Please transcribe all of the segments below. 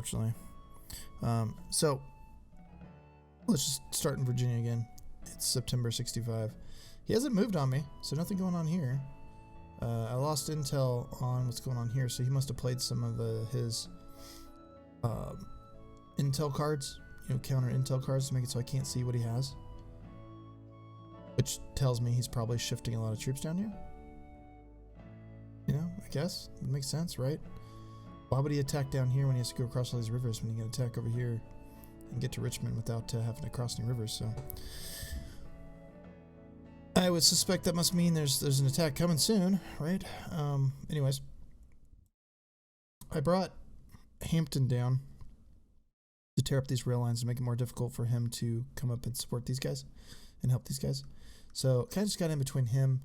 unfortunately. So let's just start in Virginia again. It's September 65. He hasn't moved on me, so nothing going on here. I lost intel on what's going on here, so he must have played some of his intel cards, counter intel cards to make it so I can't see what he has. Which tells me he's probably shifting a lot of troops down here. I guess. It makes sense, right? Why would he attack down here when he has to go across all these rivers when he can attack over here and get to Richmond without having to cross any rivers? So I would suspect that must mean there's an attack coming soon, right? Anyways, I brought Hampton down to tear up these rail lines and make it more difficult for him to come up and support these guys and help these guys. So kind of just got in between him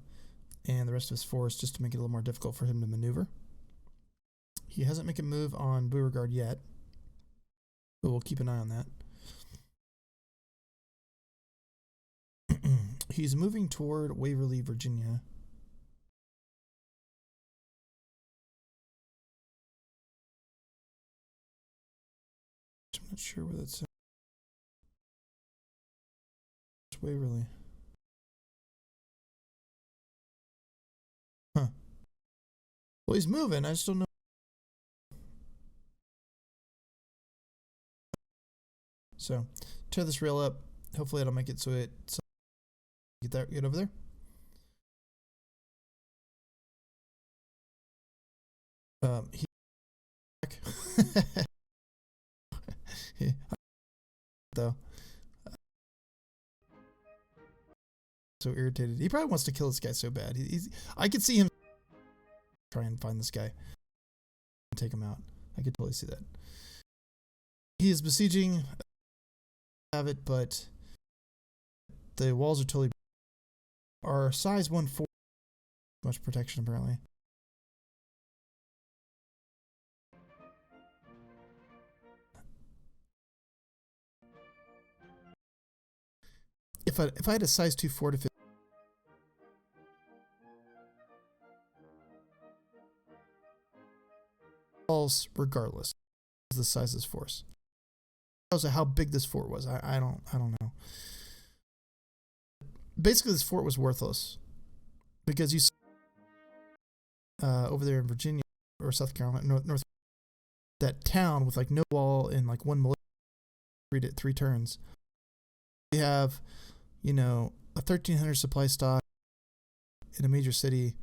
and the rest of his force just to make it a little more difficult for him to maneuver. He hasn't made a move on Beauregard yet, but we'll keep an eye on that. He's moving toward Waverly, Virginia. I'm not sure where that's at. It's Waverly. Huh. Well, he's moving. I just don't know. So, tear this rail up. Hopefully, it'll make it so get over there. He's back. Though. So irritated. He probably wants to kill this guy so bad. I could see him try and find this guy and take him out. I could totally see that. He is besieging. Have it, but the walls are totally are size 1/4. Much protection apparently. If I had a size 2 fortification, walls regardless of the size of this force. Tells you how big this fort was. I don't know. Basically, this fort was worthless because you over there in Virginia or South Carolina, north that town with like no wall and like one militia 3 turns. We have, a 1,300 supply stock in a major city,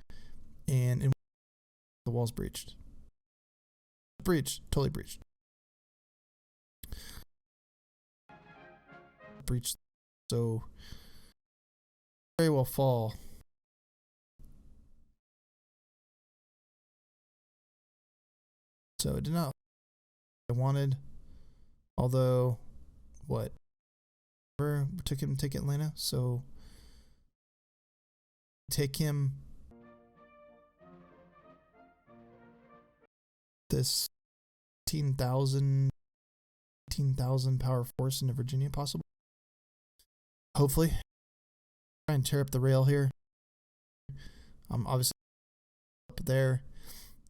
and the walls breached. Totally breached. Breached, so very well fall. So it did not I wanted, although took him to take Atlanta, so take him this 18,000 power force into Virginia possible. Hopefully, try and tear up the rail here. I'm obviously up there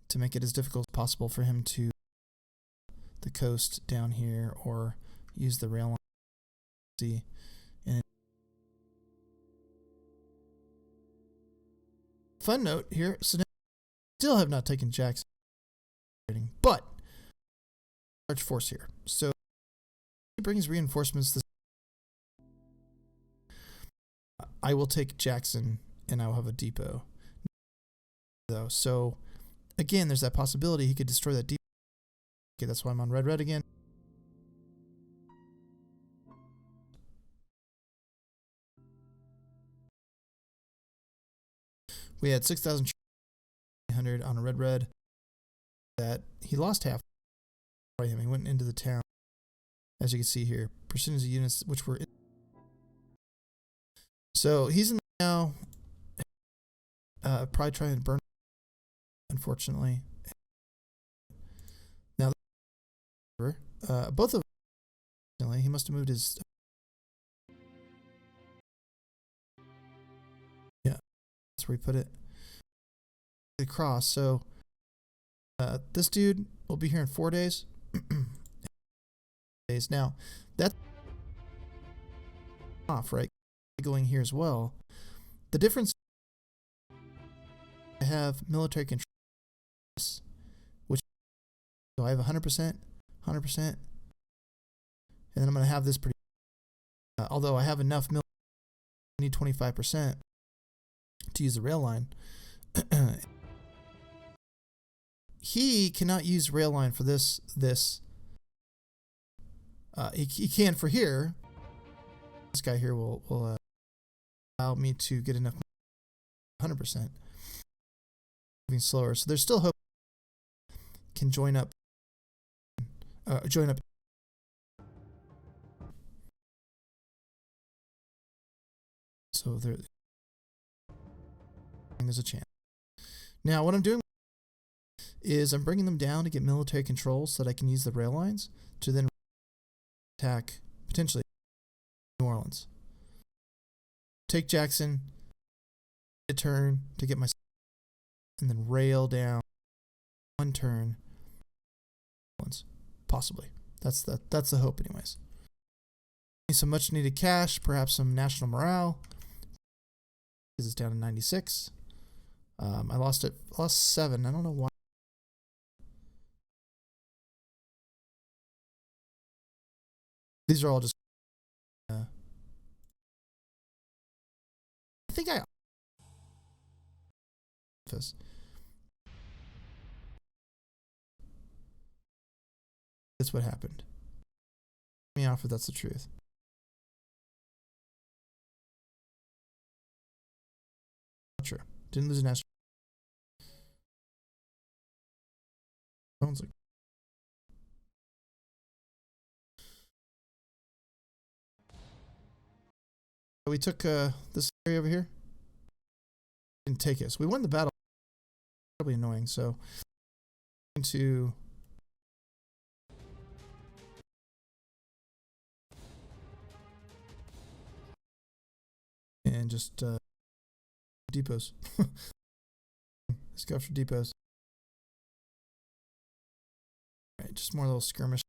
to make it as difficult as possible for him to the coast down here or use the rail line. See, and fun note here. So now still have not taken Jackson, but large force here. So he brings reinforcements. I will take Jackson, and I will have a depot. Though, so again, there's that possibility he could destroy that depot. Okay, that's why I'm on red again. We had 6,300 on a red. That he lost half by him. He went into the town, as you can see here. Percentage of units which were in. So he's in now. Probably trying to burn. Unfortunately, now both of them. He must have moved his. Yeah, that's where we put it. Across. So this dude will be here in 4 days, delays. Now, that's off, right? Going here as well. The difference, I have military control, which, so I have 100%, 100%, and then I'm going to have this pretty, although I have enough military, I need 25% to use the rail line. He cannot use rail line for this. He can for here. This guy here will allow me to get enough 100%. Moving slower, so there's still hope. Can join up. So there's a chance. Now what I'm doing is I'm bringing them down to get military control so that I can use the rail lines to then attack potentially New Orleans. Take Jackson, a turn to get my, and then rail down one turn. Possibly. That's the hope anyways. Some much needed cash, perhaps some national morale. Because it's down to 96. I lost 7. I don't know why. These are all just I think that's what happened. Let me off if that's the truth. Not sure. Didn't lose an national. Sounds like we took this area over here. Didn't take us. We won the battle. Probably annoying. So into and just depots. Let's go for depots. All right, just more little skirmish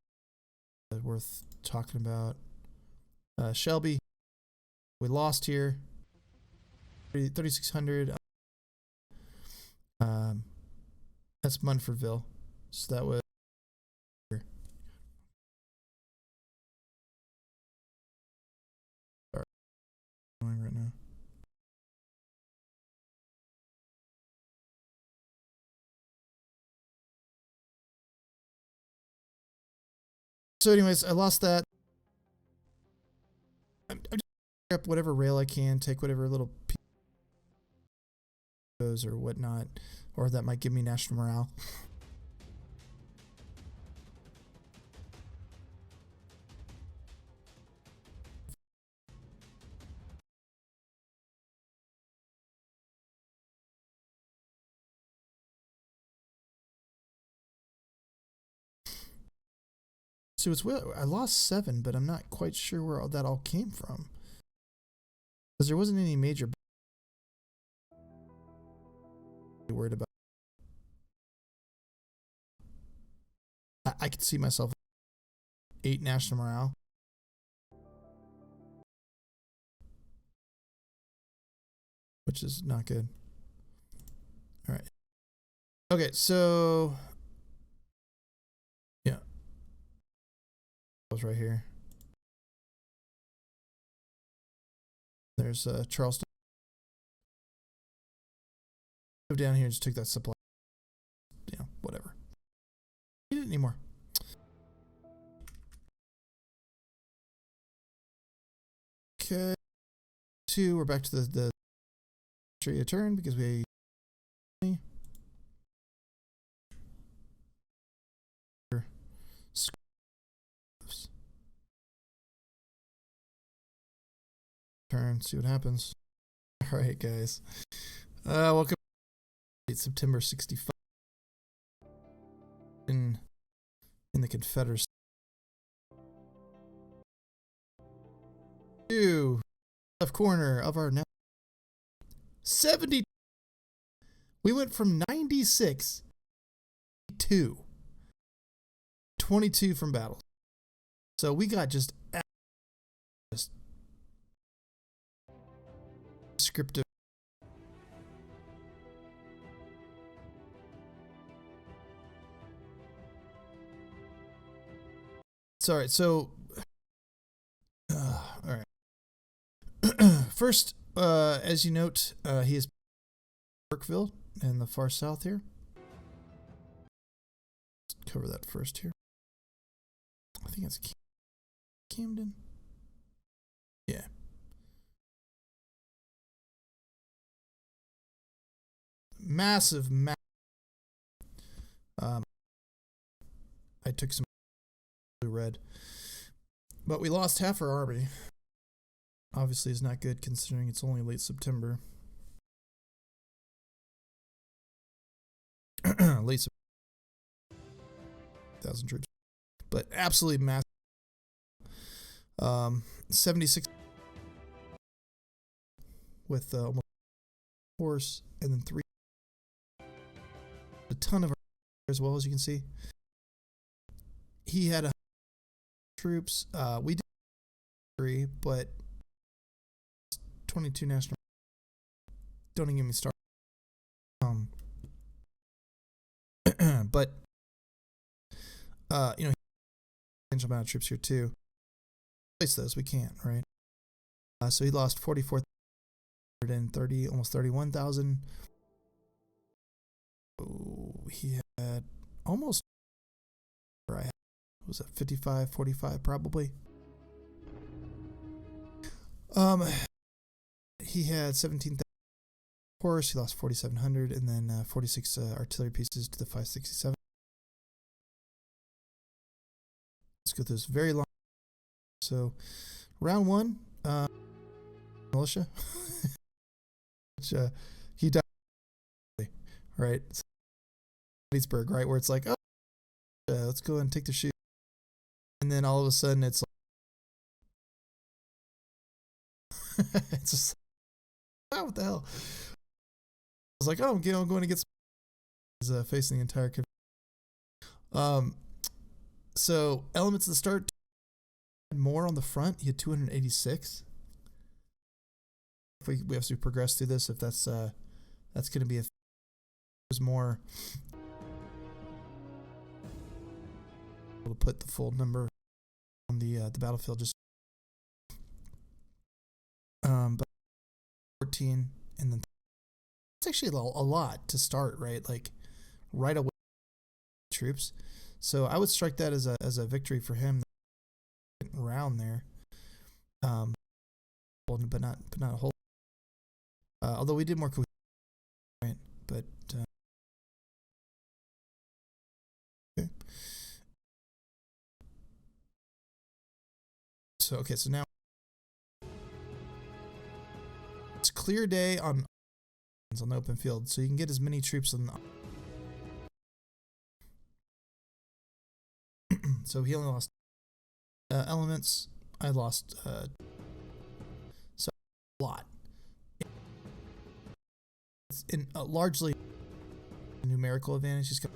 worth talking about. Shelby, we lost here. 3,600. That's Munfordville. So that was here. Right now. So anyways, I lost that. I'm just up whatever rail I can, take whatever little goes or whatnot, or that might give me national morale. So it's weird. I lost 7, but I'm not quite sure where that all came from. Because there wasn't any major worried about. I could see myself 8 national morale. Which is not good. All right. Okay, so yeah. Right here. There's Charleston. Go down here and just take that supply. Yeah, whatever. Need it anymore. Okay. 2. We're back to the tree a turn because we. Turn, see what happens. All right, guys. Welcome to September 65 in the Confederacy. Left corner of our now 70. We went from 96 to 22 from battles. So we got just descriptive. Sorry, so all right. First, as you note, he is Burkeville in the far south here. Let's cover that first here. I think it's Camden. Yeah. Massive. I took some blue red, but we lost half our army. Obviously, is not good considering it's only late September. Late September. 1,000 troops, but absolutely massive. 76 with almost horse, and then 3. A ton of as well, as you can see. He had troops. We did 3, but 22 national. Don't even get me started. But you know, amount of troops here too. Place those we can't, right? So he lost 44,030, almost 31,000. Oh, he had almost. Was it 55, 45 probably? He had 17,000 horse. He lost 4,700, and then 46 artillery pieces to the 567. Let's go through this very long. So, round 1, militia, which he died. Right, Gettysburg, right, where it's like, oh, let's go and take the shoot, and then all of a sudden it's like, it's just, oh, what the hell? I was like, oh, I'm going to get some. He's facing the entire. So elements at the start, more on the front. He had 286. If we have to progress through this, if that's going to be there's more. We'll put the full number on the battlefield. Just but 14, and then it's actually a lot to start, right? Like right away, troops. So I would strike that as a victory for him. Round there, but not a whole. Although we did more cohesion, right? But okay. So now it's clear day on the open field, so you can get as many troops on. So he only lost elements. I lost so a lot. It's in largely numerical advantage. He's got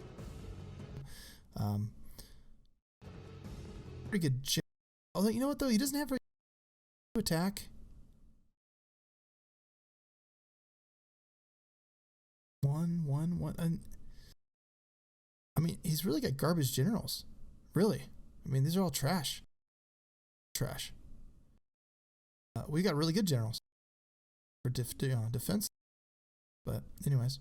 pretty good. Although you know what though, he doesn't have to attack. One. I mean, he's really got garbage generals. Really, I mean, these are all trash. We got really good generals for defense. But anyways.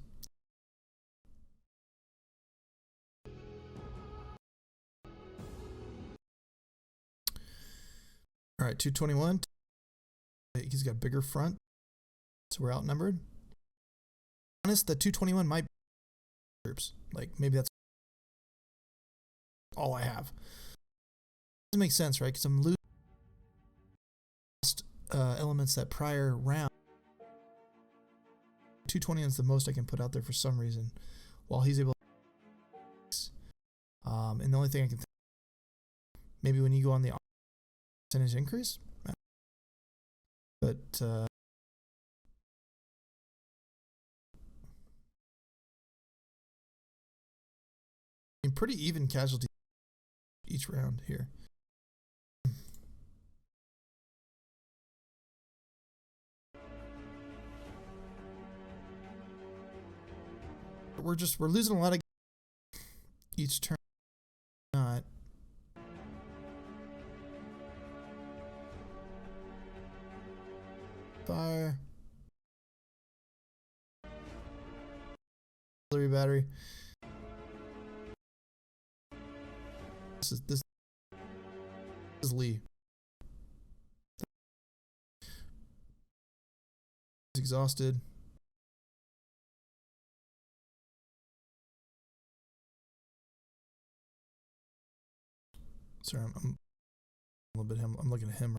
All right, 221. He's got a bigger front, so we're outnumbered. Honest, the 221 might be troops. Like maybe that's all I have. Doesn't make sense, right? Because I'm losing elements that prior round. 220 is the most I can put out there for some reason, while he's able to. And the only thing I can think, maybe when you go on the percentage increase, but pretty even casualty each round here. we're losing a lot of each turn. Not fire. Artillery battery. This is Lee. He's exhausted. Sorry, I'm a little bit him. I'm looking at him.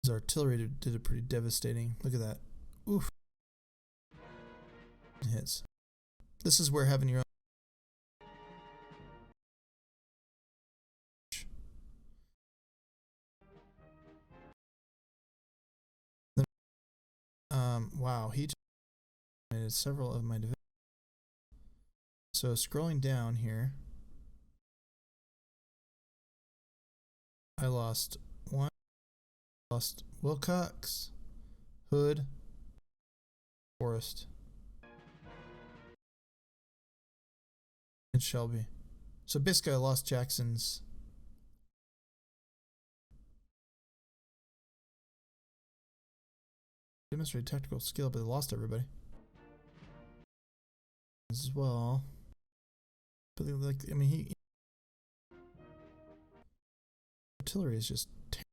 His artillery did a pretty devastating. Look at that. Oof. Hits. This is where having your own wow, he just made several of my divisions. So scrolling down here, I lost one. Lost Wilcox, Hood, Forrest, and Shelby. So basically I lost Jackson's. Demonstrated tactical skill, but they lost everybody as well. But they, like, I mean, he artillery is just terrible.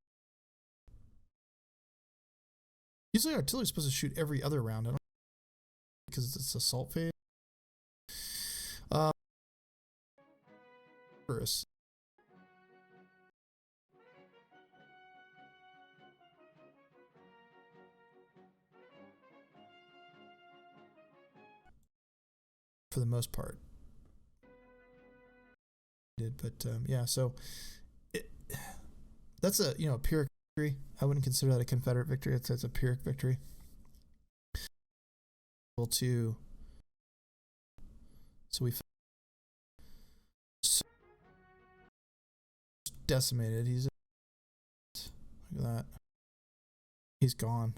Usually artillery is supposed to shoot every other round. I don't because it's assault phase. For the most part, but yeah. So that's a a Pyrrhic victory. I wouldn't consider that a Confederate victory. It's a Pyrrhic victory. Able to. So we decimated. He's look at that. He's gone.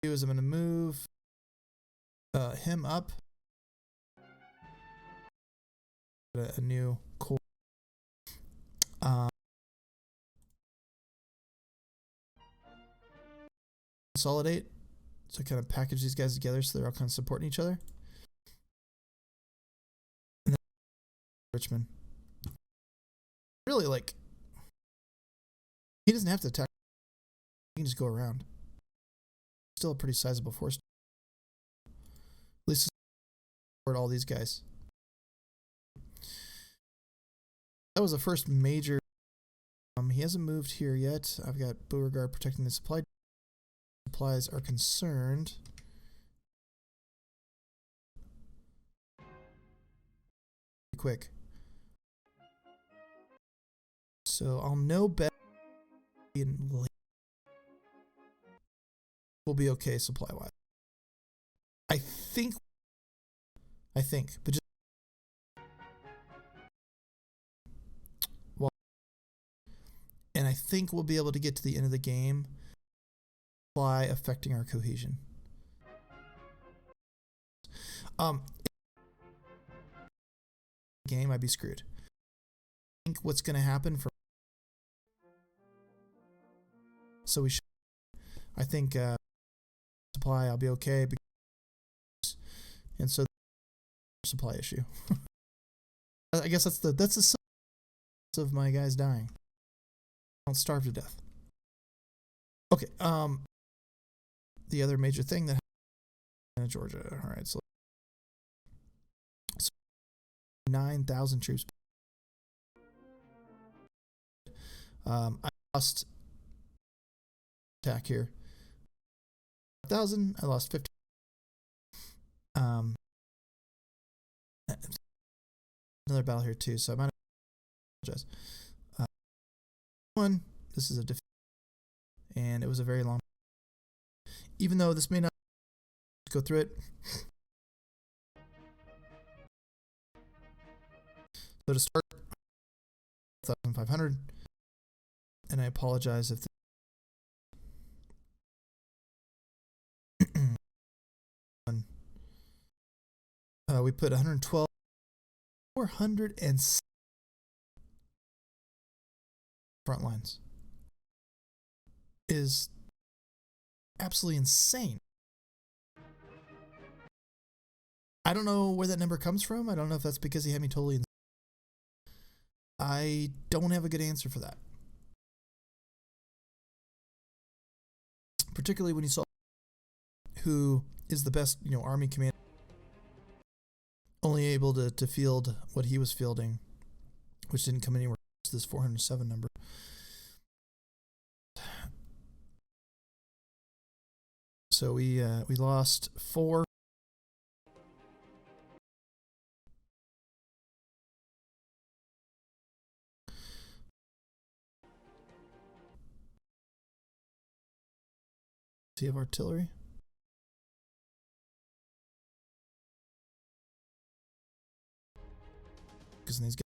I'm going to move him up. A new core. Consolidate. So kind of package these guys together so they're all kind of supporting each other. And then Richmond. Really, like, he doesn't have to attack. He can just go around. Still a pretty sizable force. At least support all these guys. That was the first major. He hasn't moved here yet. I've got Beauregard protecting the supply. Supplies are concerned. Quick. So I'll know better. We'll be okay supply wise. I think, but just well, and I think we'll be able to get to the end of the game. Supply affecting our cohesion. Game, I'd be screwed. I think what's going to happen for. So we should. I think supply. I'll be okay because, and so supply issue. I guess that's the sense of my guys dying. Don't starve to death. Okay. The other major thing that happened in Georgia. All right, so 9,000 troops. I lost attack here. 1,000. I lost 50. Another battle here too. So I might apologize. One. This is a defeat, and it was a very long. Even though this may not go through it. So to start, 47,500. And I apologize if we put 112, 400 and front lines is absolutely insane. I don't know where that number comes from. I don't know if that's because he had me totally insane. I don't have a good answer for that. Particularly when you saw who is the best, army commander, only able to field what he was fielding, which didn't come anywhere close to this 407 number. So we lost 4. Do you have artillery? Because these guys,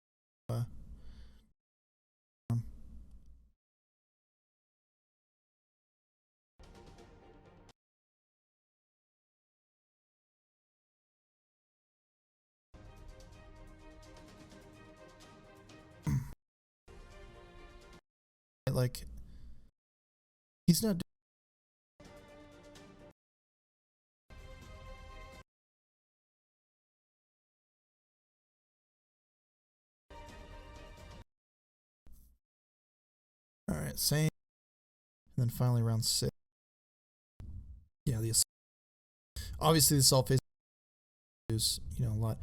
like, he's not. All right, same. And then finally round 6. Yeah, the assault. Obviously the assault phase is, a lot.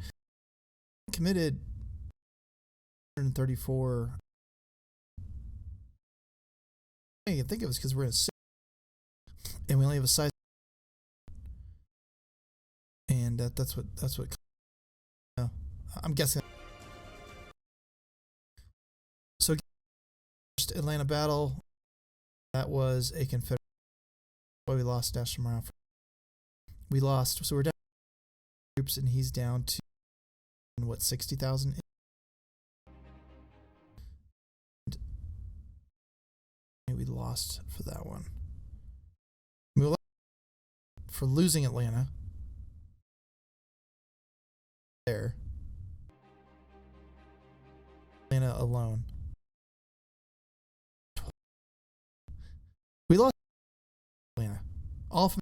Committed 134. I think it was because we're in a 6 and we only have a size, and that's what I'm guessing. So first Atlanta battle, that was a Confederate. We lost national morale. We lost, so we're down troops, and he's down to 60,000. We lost for that one. We lost for losing Atlanta. There. Atlanta alone. We lost Atlanta. All from.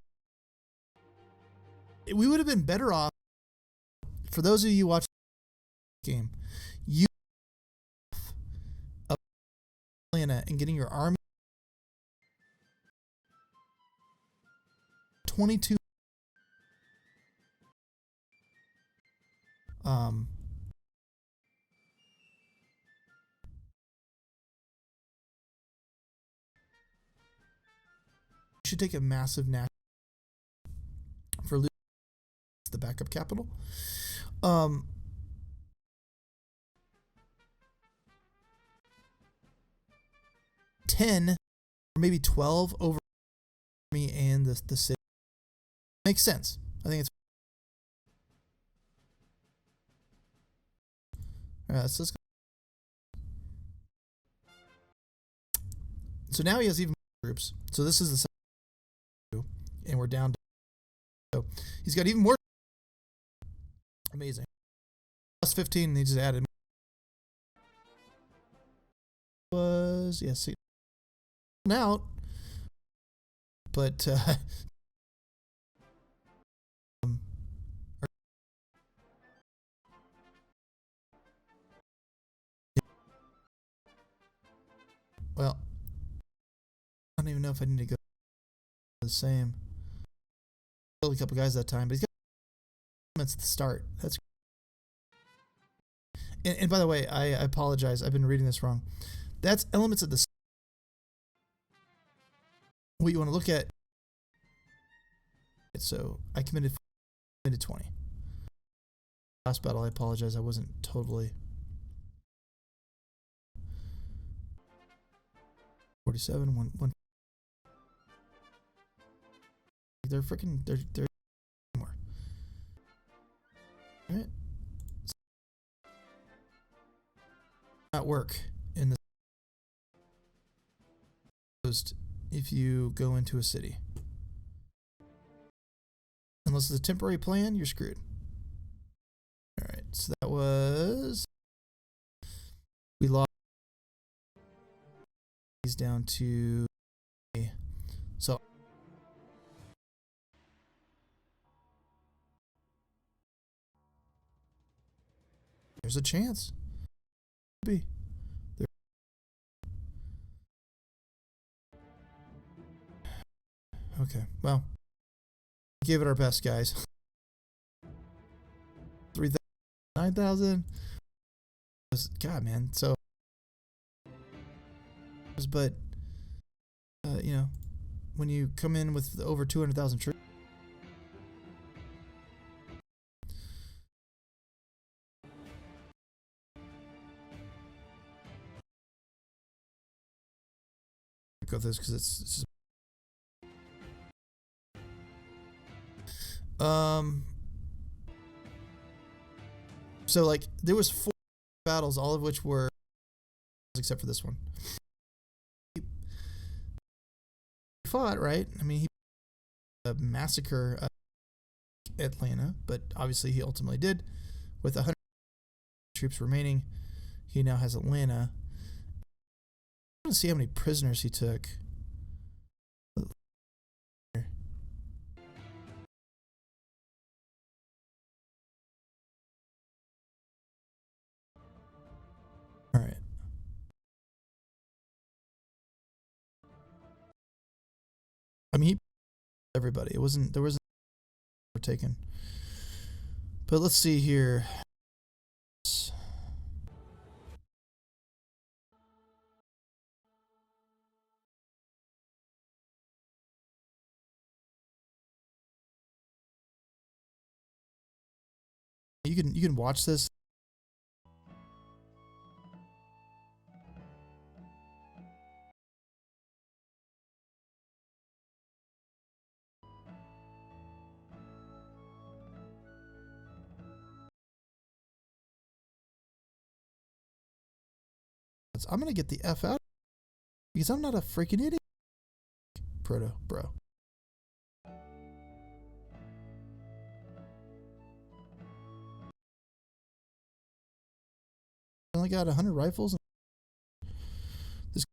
We would have been better off, for those of you watching the game, you of Atlanta and getting your army 22. Should take a massive national for the backup capital. 10 or maybe 12 over me and the city. Makes sense. I think it's. All right, let's go. So now he has even more troops. So this is the second, and we're down to. So he's got even more. Amazing. Plus 15, they just added. Was yes, out, but well, I don't even know if I need to go the same. Killed a couple guys that time, but he's got elements at the start. That's. And by the way, I apologize. I've been reading this wrong. That's elements at the. What you want to look at. So I committed 20. Last battle, I apologize. I wasn't totally. 47, 1. They're freaking. They're more. All right. Not work in the. closed if you go into a city. Unless it's a temporary plan, you're screwed. All right, so that was... We lost these down to... So... There's a chance. Be there. Okay, well, give it our best, guys. 3,000, 9,000. God, man. So, but you know, when you come in with over 200,000 troops. Go with this because it's just, so like there was 4 battles, all of which were except for this one. He fought, right? I mean, he massacre Atlanta, but obviously he ultimately did. With 100 troops remaining, he now has Atlanta. I want to see how many prisoners he took. All right. I mean, he everybody. There wasn't taken. But let's see here. You can watch this. I'm gonna get the F out because I'm not a freaking idiot. Proto, bro. I only got 100 rifles. This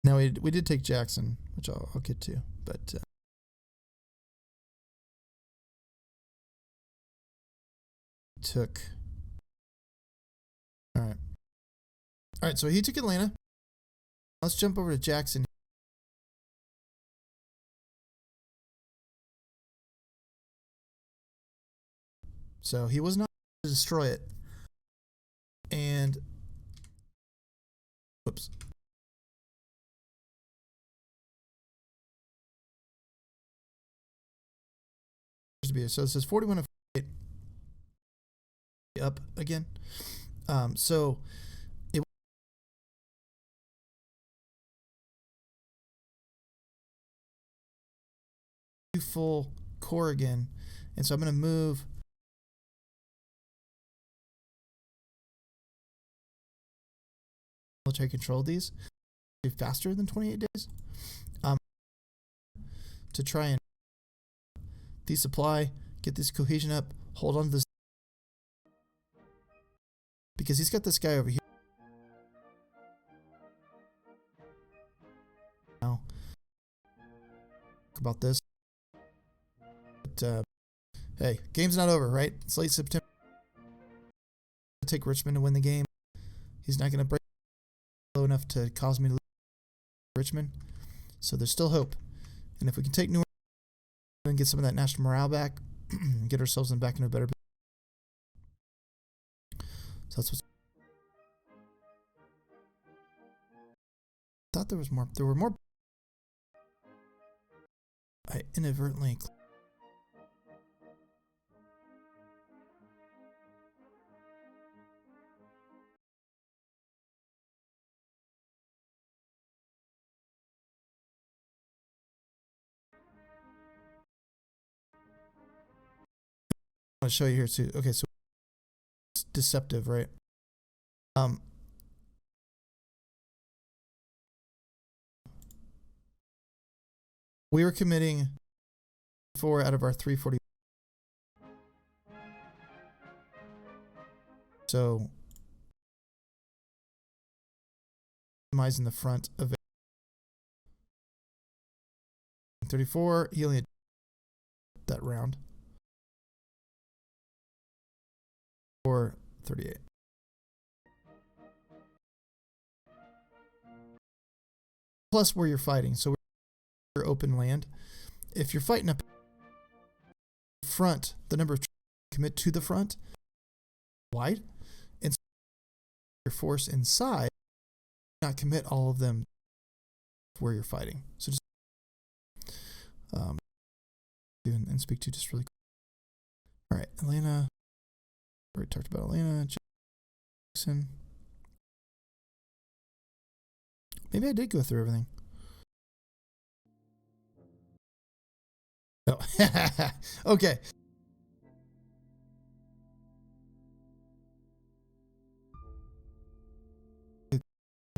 now we did take Jackson, which I'll get to, but took. All right. So he took Atlanta. Let's jump over to Jackson. So he was not to destroy it. And whoops. So it says 41 of 48 up again. So it full core again, and so I'm going to move. Military control these faster than 28 days. To try and desupply, get this cohesion up, hold on to this. Because he's got this guy over here. Now, about this. But, hey, game's not over, right? It's late September. Take Richmond to win the game. He's not going to break low enough to cause me to lose Richmond. So there's still hope. And if we can take New Orleans and get some of that national morale back, and get ourselves back into a better position. So that's what's... I thought there was more. There were more. I inadvertently... I want to show you here too. Okay, so it's deceptive, right? We were committing 4 out of our 340. So optimizing the front of it. 34, he only had that round. Or 38. Plus where you're fighting. So we're open land. If you're fighting up front, the number of commit to the front wide, and so your force inside, not commit all of them where you're fighting. So just and speak to just really quick. All right, Atlanta. We already talked about Atlanta. Jackson. Maybe I did go through everything. No. Okay.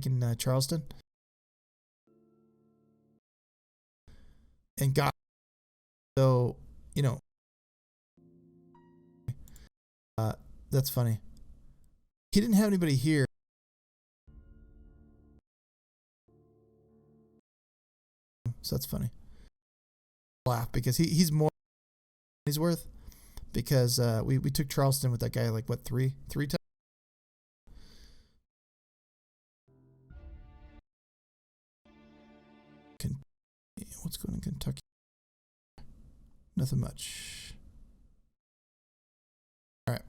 In Charleston. And got, so, you know, that's funny. He didn't have anybody here. So that's funny. Laugh because he's more than he's worth, because we took Charleston with that guy like what three times. What's going on in Kentucky? Nothing much. All right.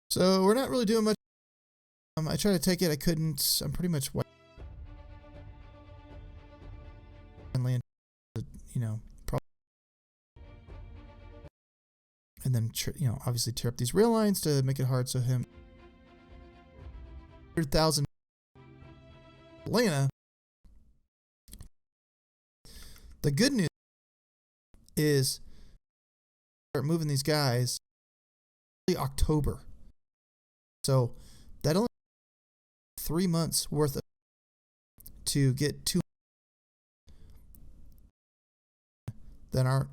So we're not really doing much. I tried to take it. I couldn't. I'm pretty much white. And land, you know, probably. And then, you know, obviously tear up these rail lines to make it hard. So him. 100,000 Atlanta. The good news is start moving these guys early October. So that only 3 months worth of to get to than our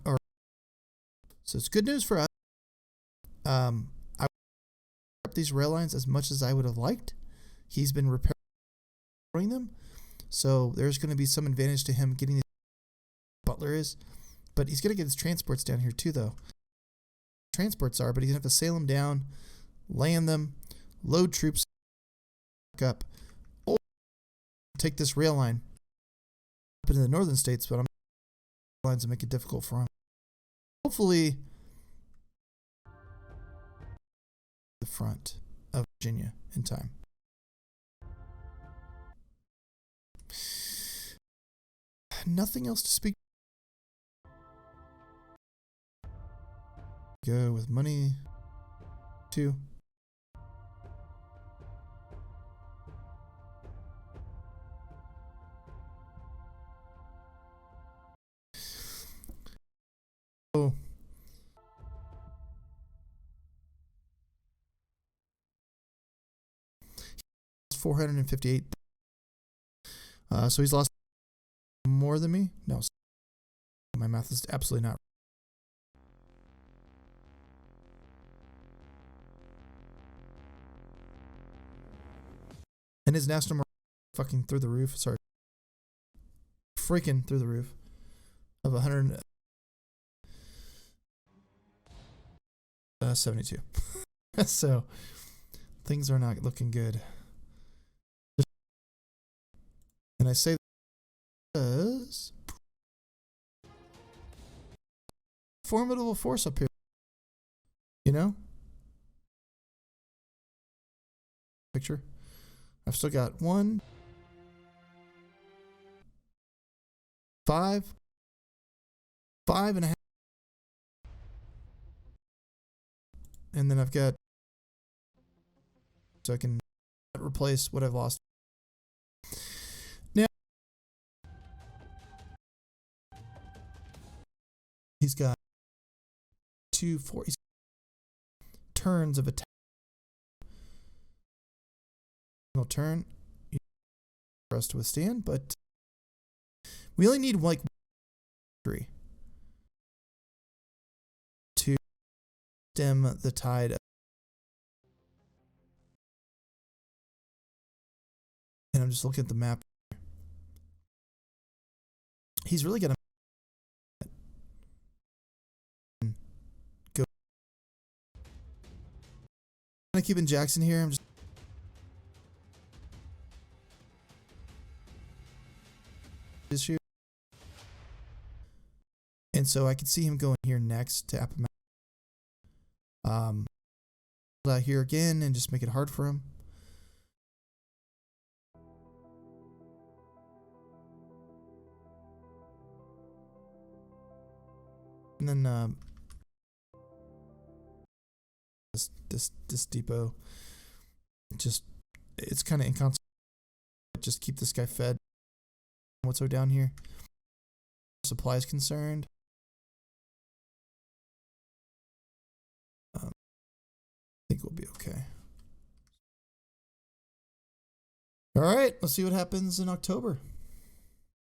so it's good news for us. I up these rail lines as much as I would have liked. He's been repairing them. So there's going to be some advantage to him getting Butler is, but he's going to get his transports down here too, though. Transports are, but he's going to have to sail them down, land them, load troops up, or take this rail line up into the northern states, but I'm lines to make it difficult for him. Hopefully, the front of Virginia in time. Nothing else to speak. Go with money too. Oh. $458. So he's lost more than me? No. My math is absolutely not. And his national market fucking through the roof. Sorry. Freaking through the roof. Of 172. So things are not looking good. And I say because formidable force up here. You know? Picture. I've still got 1, 5, 5.5. And then I've got, so I can replace what I've lost. Now, he's got 2, 4 turns of attack. It'll turn for us to withstand, but we only need like 3 to stem the tide. And I'm just looking at the map. He's really gonna go. I'm gonna keep in Jackson here. I'm just issue. And so I can see him going here next to Appomattox. Out here again and just make it hard for him. And then this depot, just it's kind of inconsequential. Just keep this guy fed. What's so down here? Supply is concerned. I think we'll be okay. All right, let's see what happens in October.